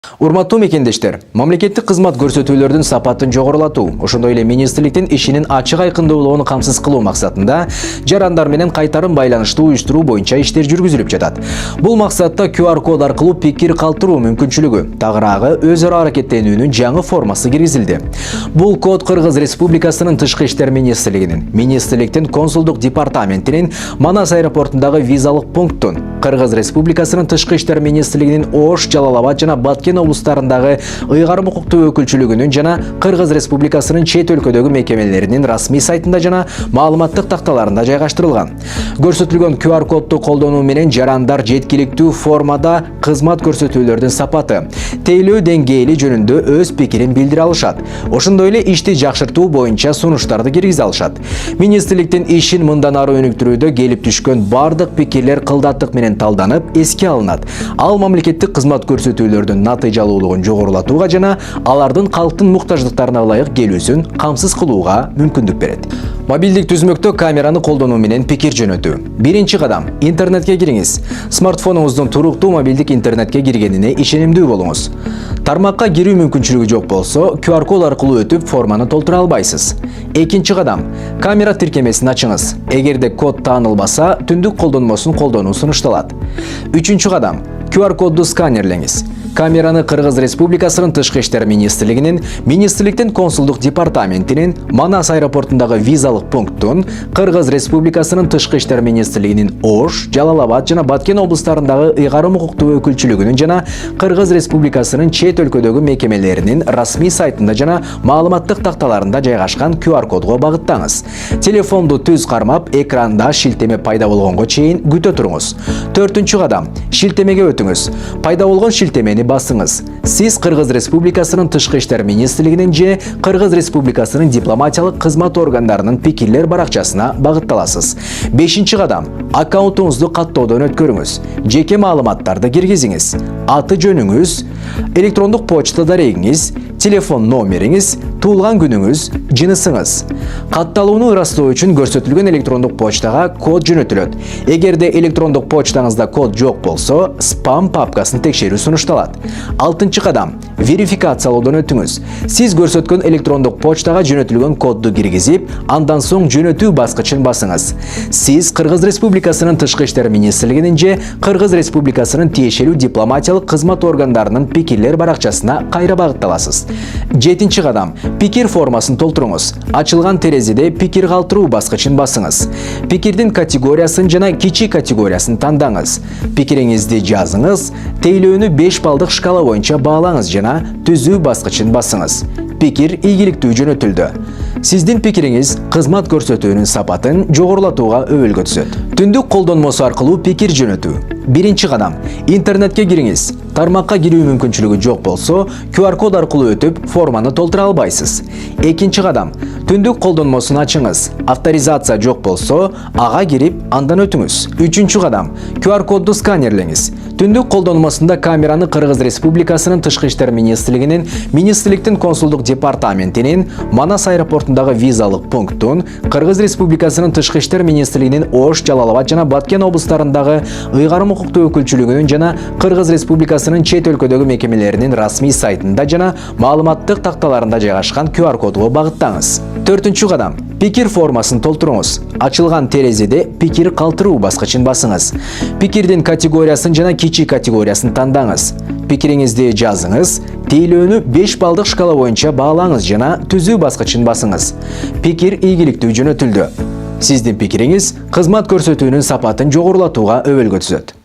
Урматтуу мекендештер, мамлекеттик кызмат көрсөтүүлөрдүн сапатын жогорулатуу, ошондой эле министрликтин ишинин ачык айкындуулугун камсыз кылуу максатында жарандар менен кайтарым байланышты уюштуруу боюнча иштер жүргүзүлүп жатат. Бул максатта QR код аркылуу пикир калтыруу мүмкүнчүлүгү, тагыраагы өз ара аракеттенүүнүн жаңы формасы киргизилди. Бул код Кыргыз Республикасынын Тышкы иштер министрлигинин, министрликтин консулдук департаментинин Манас аэропортундагы визалык пункттун, Кыргыз Республикасынын Тышкы иштер министрлигинин Ош, Жалал-Абад жана Баткен облустарындагы ыйгарым укуктуу өкүлчүлүгүнүн жана Кыргыз Республикасынын чет өлкөдөгү мекемелеринин расмий сайтында жана маалыматтык такталарында жайгаштырылган. Көрсөтүлгөн QR кодду колдонуу менен жарандар жеткиликтүү формада кызмат көрсөтүүлөрдүн сапаты, тейлөө деңгээли жөнүндө өз пикирин билдире алышат. Ошондой эле ишти жакшыртуу боюнча сунуштарды киргизе алышат. Министрликтин ишин мындан ары өнүктүрүүдө келип түшкөн бардык пикирлер кылдаттык менен талданып, эске алынат. Ал мамлекеттик кызмат көрсөтүүлөрдүн натыйжалуулугун жогорулатууга жана алардын калктын муктаждыктарына ылайык келүүсүн камсыз кылууга мүмкүндүк берет. Мобилдик түзмөктө камераны колдонуу менен пикир жөнөтүү. Биринчи кадам: интернетке кириңиз. Смартфонуңуздун туруктуу мобилдик интернетке киргенине ишенимдүү болуңуз. Тармакка кирүү мүмкүнчүлүгү жок болсо, QR код аркылуу өтүп форманы толтура албайсыз. Экинчи кадам: камера тиркемесин ачыңыз. Эгерде код таанылбаса, түндүк колдонмосун колдонуу сунушталат. Үчүнчү кадам: QR кодду сканерлеңиз. Камераны Кыргыз Республикасынын Тышкы иштер министрлигинин, министрликтин консулдук департаментинин, Манас аэропортундагы визалык пункттун, Кыргыз Республикасынын Тышкы иштер министрлигинин Ош, Жалал-Абад жана Баткен облустарындагы ыйгарым укуктуу өкүлчүлүгүнүн жана Кыргыз Республикасынын чет өлкөдөгү мекемелеринин расмий сайтында жана маалыматтык такталарында жайгашкан QR кодго багыттаңыз. Телефонду түз кармап, экранда шилтеме пайда болгонго чейин күтө туруңуз. Төртүнчү кадам: шилтемеге өтүңүз. Пайда болгон шилтемени басыңыз. Сиз Кыргыз Республикасынын Тышкы иштер министрлигинин же Кыргыз Республикасынын дипломатиялык кызмат органдарынын пикирлер баракчасына багытталасыз. Бешинчи кадам: аккаунтуңузду каттоодон өткөрүңүз. Жеке маалыматтарды киргизиңиз. Аты жөнүңүз, электрондук почта дарегиңиз, телефон номериңиз, туулган күнүңүз, жынысыңыз. Катталууну ырастоо үчүн көрсөтүлгөн электрондук почтага код жөнөтүлөт. Эгерде электрондук почтаңызда код жок болсо, спам папкасын текшерүү сунушталат. Алтынчы кадам: верификациялоодон өтүңүз. Сиз көрсөткөн электрондук почтага жөнөтүлгөн кодду киргизип, андан соң жөнөтүү баскычын басыңыз. Сиз Кыргыз Республикасынын Тышкы иштер министрлигинин же Кыргыз Республикасынын тиешелүү дипломатиялык кызмат органдарынын пикирлер баракчасына кайра багытталасыз. Жетинчи кадам: пикир формасын толтуруңуз. Ачылган терезеде пикир калтыруу баскычын басыңыз. Пикирдин категориясын жана кичи категориясын тандаңыз. Пикириңизди жазыңыз. Тейлөөнү 5 балдык шкала боюнча баалаңыз жана түзүү баскычын басыңыз. Пикир ийгиликтүү жөнөтүлдү. Сиздин пикириңиз кызмат көрсөтүүнүн сапатын жогорулатууга өбөлгө түзөт. Түндүк колдонмосу аркылуу пикир жөнөтүү. Биринчи кадам: интернетке кириңиз. Тармакка кирүү мүмкүнчүлүгү жок болсо, QR код аркылуу өтүп, форманы толтура албайсыз. Экинчи кадам: түндүк колдонмосун ачыңыз. Авторизация жок болсо, ага кирип, андан өтүңүз. Үчүнчү кадам: QR кодду сканерлеңиз. Түндүк колдонмосунда камераны Кыргыз Республикасынын Тышкы иштер министрлигинин, министрликтин консулдук департаментинин, Манас аэропортундагы визалык пункттун, Кыргыз Республикасынын Тышкы иштер министрлигинин Ош, Жалал-Абад жана Баткен облустарындагы ыйгарым укуктуу өкүлчүлүгүнүн жана Кыргыз Республикасынын чет өлкөдөгү мекемелеринин расмий сайтында жана маалыматтык такталарында жайгашкан QR кодго багыттаңыз. Төртүнчү кадам: пикир формасын толтуруңуз. Ачылган терезеде пикир калтыруу баскычын басыңыз. Пикирдин категориясын жана кичи категориясын тандаңыз. Пикириңизди жазыңыз. Тейлөөнү 5 балдык шкала боюнча баалаңыз жана түзүү баскычын басыңыз. Пикир ийгиликтүү жөнөтүлдү. Сиздин пикириңиз кызмат көрсөтүүнүн сапатын жогорулатууга өбөлгө түзөт.